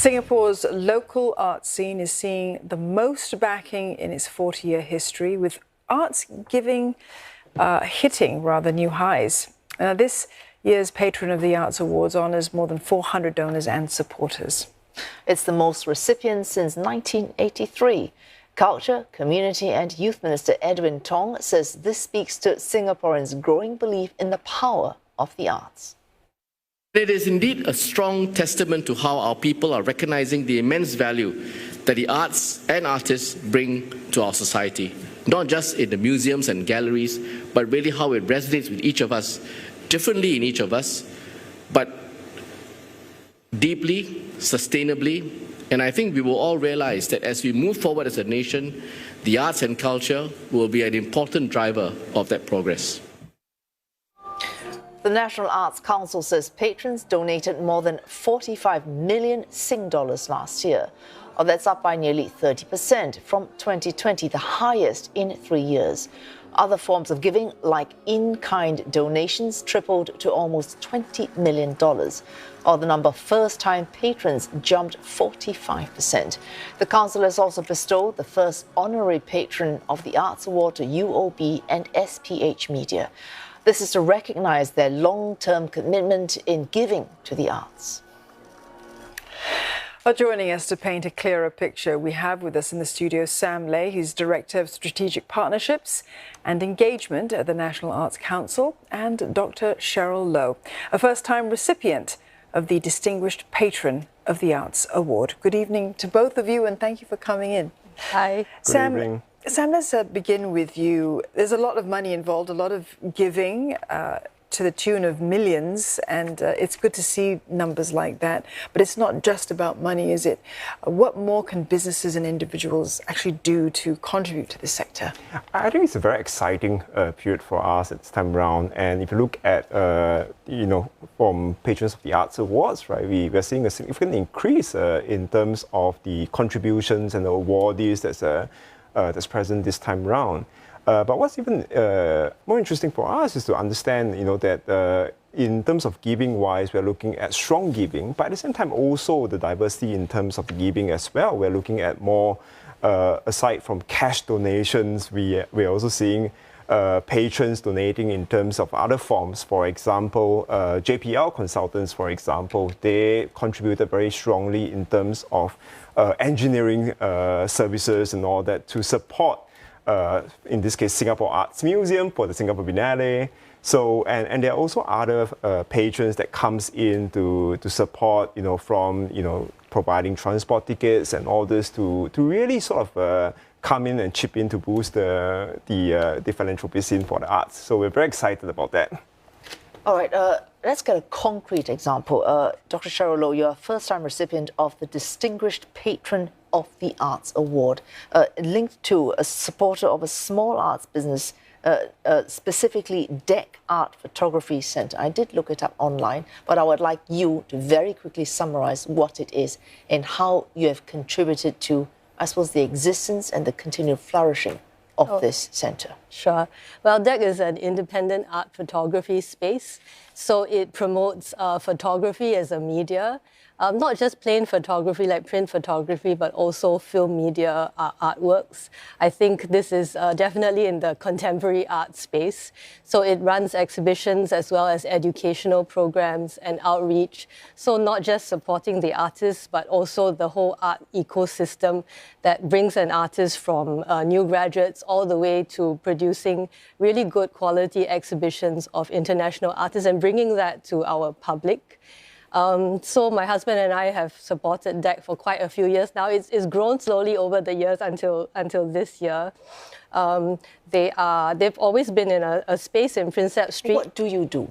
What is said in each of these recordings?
Singapore's local art scene is seeing the most backing in its 40-year history, with arts hitting new highs. This year's Patron of the Arts Awards honours more than 400 donors and supporters. It's the most recipients since 1983. Culture, Community and Youth Minister Edwin Tong says this speaks to Singaporeans' growing belief in the power of the arts. It is indeed a strong testament to how our people are recognizing the immense value that the arts and artists bring to our society, not just in the museums and galleries, but really how it resonates with each of us, differently in each of us, but deeply, sustainably. And I think we will all realize that as we move forward as a nation, the arts and culture will be an important driver of that progress. The National Arts Council says patrons donated more than 45 million Sing dollars last year. That's up by nearly 30% from 2020, the highest in 3 years. Other forms of giving, like in-kind donations, tripled to almost $20 million, while the number of first-time patrons jumped 45%. The council has also bestowed the first honorary patron of the Arts Award to UOB and SPH Media. This is to recognize their long-term commitment in giving to the arts. Well, joining us to paint a clearer picture, we have with us in the studio Sam Ley, who's Director of Strategic Partnerships and Engagement at the National Arts Council, and Dr. Cheryl Low, a first-time recipient of the Distinguished Patron of the Arts Award. Good evening to both of you, and thank you for coming in. Hi. Sam, Good evening. Sam, let's begin with you. There's a lot of money involved, a lot of giving to the tune of millions, and it's good to see numbers like that. But it's not just about money, is it? What more can businesses and individuals actually do to contribute to this sector? I think it's a very exciting period for us at this time around. And if you look at, from Patrons of the Arts Awards, right, we're seeing a significant increase in terms of the contributions and the awardees that's present this time around. But what's even more interesting for us is to understand, that in terms of giving-wise, we're looking at strong giving, but at the same time also the diversity in terms of the giving as well. We're looking at more, aside from cash donations, we're also seeing patrons donating in terms of other forms. For example, JPL consultants, for example, they contributed very strongly in terms of engineering services and all that to support, in this case, Singapore Arts Museum for the Singapore Biennale. So, and there are also other patrons that comes in to support, from, providing transport tickets and all this to really sort of come in and chip in to boost the philanthropy scene for the arts. So we're very excited about that. All right, let's get a concrete example. Dr. Cheryl Low, you're a first-time recipient of the Distinguished Patron of the Arts Award, linked to a supporter of a small arts business, specifically Deck Art Photography Centre. I did look it up online, but I would like you to very quickly summarize what it is and how you have contributed to, I suppose, the existence and the continued flourishing of this centre. Sure. Well, Deck is an independent art photography space, so it promotes photography as a media. Not just plain photography like print photography, but also film media artworks. I think this is definitely in the contemporary art space. So it runs exhibitions as well as educational programs and outreach. So not just supporting the artists, but also the whole art ecosystem that brings an artist from new graduates all the way to producing really good quality exhibitions of international artists and bringing that to our public. So my husband and I have supported Deck for quite a few years now. It's grown slowly over the years until this year. They've always been in a space in Prinsep Street. What do you do?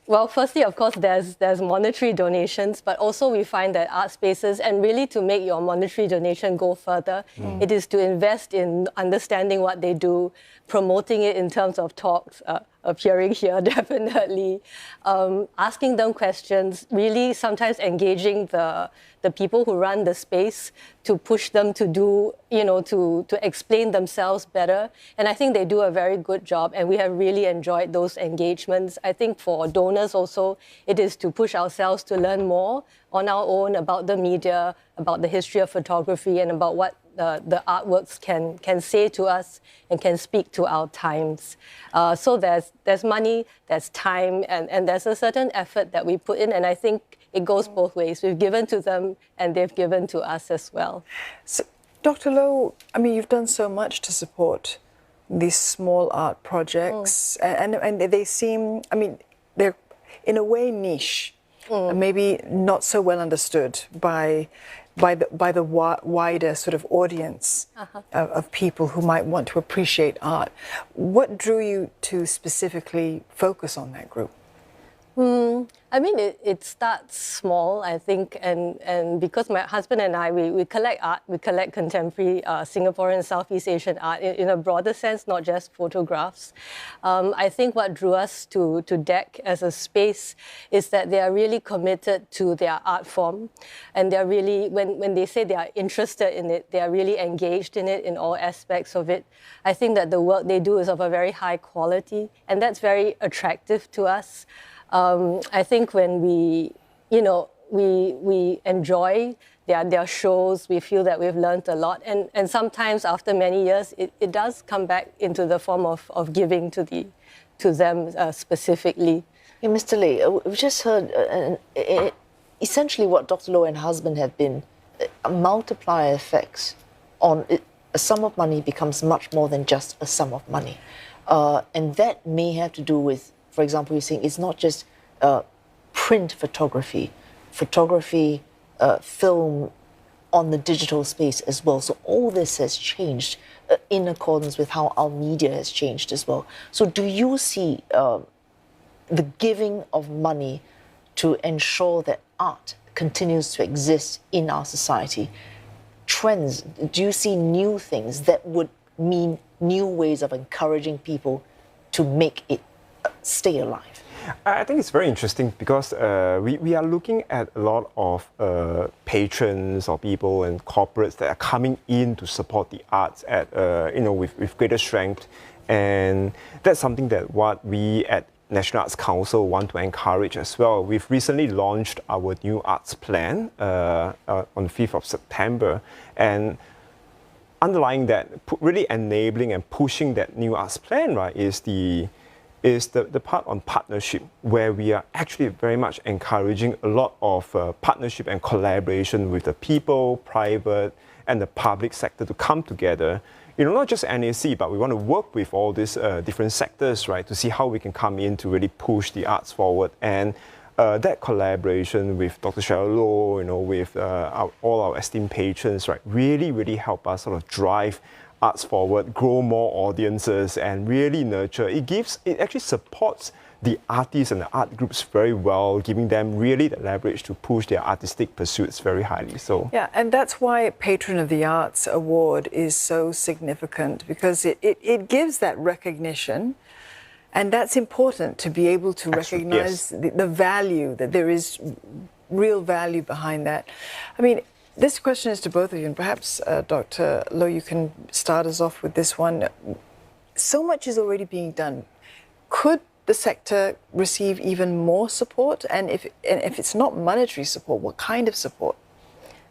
Well, firstly, of course, there's monetary donations, but also we find that art spaces, and really to make your monetary donation go further, it is to invest in understanding what they do, promoting it in terms of talks appearing here, definitely. Asking them questions, really sometimes engaging the people who run the space to push them to do, to explain themselves better. And I think they do a very good job, and we have really enjoyed those engagements. I think for donors also, it is to push ourselves to learn more on our own about the media, about the history of photography, and about what the artworks can say to us and can speak to our times. So there's money, there's time, and there's a certain effort that we put in, and I think it goes both ways. We've given to them, and they've given to us as well. So, Dr. Loh, I mean, you've done so much to support these small art projects, and they seem, I mean, they're in a way niche, maybe not so well understood by the wider sort of audience of people who might want to appreciate art. What drew you to specifically focus on that group? I mean, it starts small, I think, and because my husband and I, we collect art, we collect contemporary Singaporean and Southeast Asian art in a broader sense, not just photographs. I think what drew us to DEC as a space is that they are really committed to their art form, and they're really, when they say they are interested in it, they are really engaged in it in all aspects of it. I think that the work they do is of a very high quality, and that's very attractive to us. I think when we enjoy their shows, we feel that we've learned a lot. And sometimes after many years, it does come back into the form of giving to them specifically. Yeah, Mr. Leh, we've just heard essentially what Dr. Loh and husband have been multiplier effects on it. A sum of money becomes much more than just a sum of money. And that may have to do with, for example, you're saying it's not just print photography, film on the digital space as well. So all this has changed in accordance with how our media has changed as well. So do you see the giving of money to ensure that art continues to exist in our society? Trends, do you see new things that would mean new ways of encouraging people to make it stay alive? I think it's very interesting because we are looking at a lot of patrons or people and corporates that are coming in to support the arts at with greater strength, and that's something that what we at National Arts Council want to encourage as well. We've recently launched our new arts plan on the 5th of September, and underlying that, really enabling and pushing that new arts plan, right, is the part on partnership, where we are actually very much encouraging a lot of partnership and collaboration with the people, private and the public sector to come together. Not just NAC, but we want to work with all these different sectors, right, to see how we can come in to really push the arts forward. And that collaboration with Dr. Cheryl Loh, with all our esteemed patrons, right, really help us sort of drive arts forward, grow more audiences, and really nurture. It actually supports the artists and the art groups very well, giving them really the leverage to push their artistic pursuits very highly. So yeah, and that's why Patron of the Arts Award is so significant, because it gives that recognition, and that's important to be able to recognize the value, that there is real value behind that. I mean, this question is to both of you, and perhaps Dr. Loh, you can start us off with this one. So much is already being done. Could the sector receive even more support? And if it's not monetary support, what kind of support?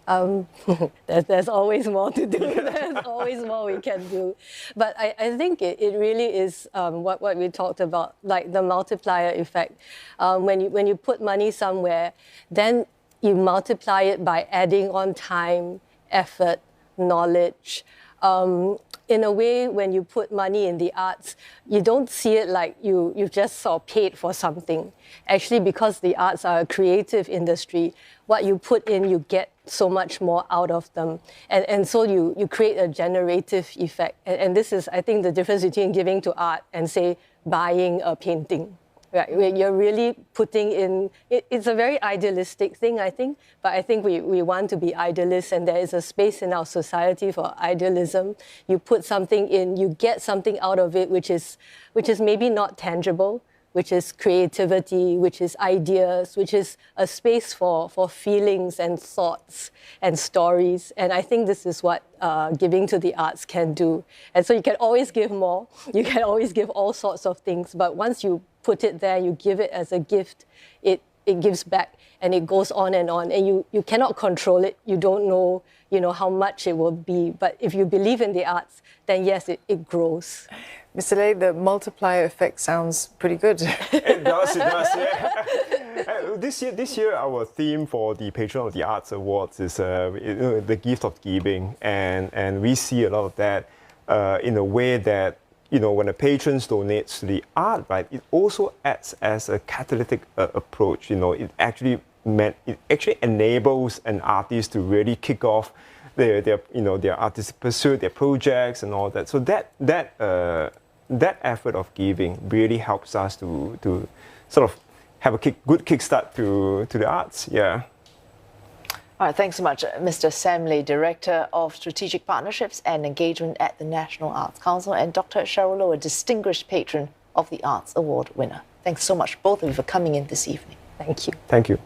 There's always more to do. There's always more we can do. But I think it really is what we talked about, like the multiplier effect. When you put money somewhere, then you multiply it by adding on time, effort, knowledge. In a way, when you put money in the arts, you don't see it like you just sort of paid for something. Actually, because the arts are a creative industry, what you put in, you get so much more out of them. And so you create a generative effect. And this is, I think, the difference between giving to art and, say, buying a painting. Right, where you're really putting in, it's a very idealistic thing, I think, but I think we want to be idealists, and there is a space in our society for idealism. You put something in, you get something out of it, which is maybe not tangible, which is creativity, which is ideas, which is a space for feelings and thoughts and stories. And I think this is what giving to the arts can do. And so you can always give more, you can always give all sorts of things, but once you put it there, you give it as a gift, it gives back, and it goes on, and you cannot control it. You don't know, how much it will be. But if you believe in the arts, then yes, it grows. Mr. Lay, the multiplier effect sounds pretty good. It does, yeah. This year, our theme for the Patron of the Arts Awards is the gift of giving, and we see a lot of that in a way that, when a patron donates to the art, right, it also acts as a catalytic approach. It actually enables an artist to really kick off their artistic pursuit, their projects, and all that. So that effort of giving really helps us to sort of have a good kickstart to the arts. Yeah. All right, thanks so much, Mr. Sam Lay, Director of Strategic Partnerships and Engagement at the National Arts Council, and Dr. Cheryl Low, a distinguished patron of the Arts Award winner. Thanks so much, both of you, for coming in this evening. Thank you. Thank you.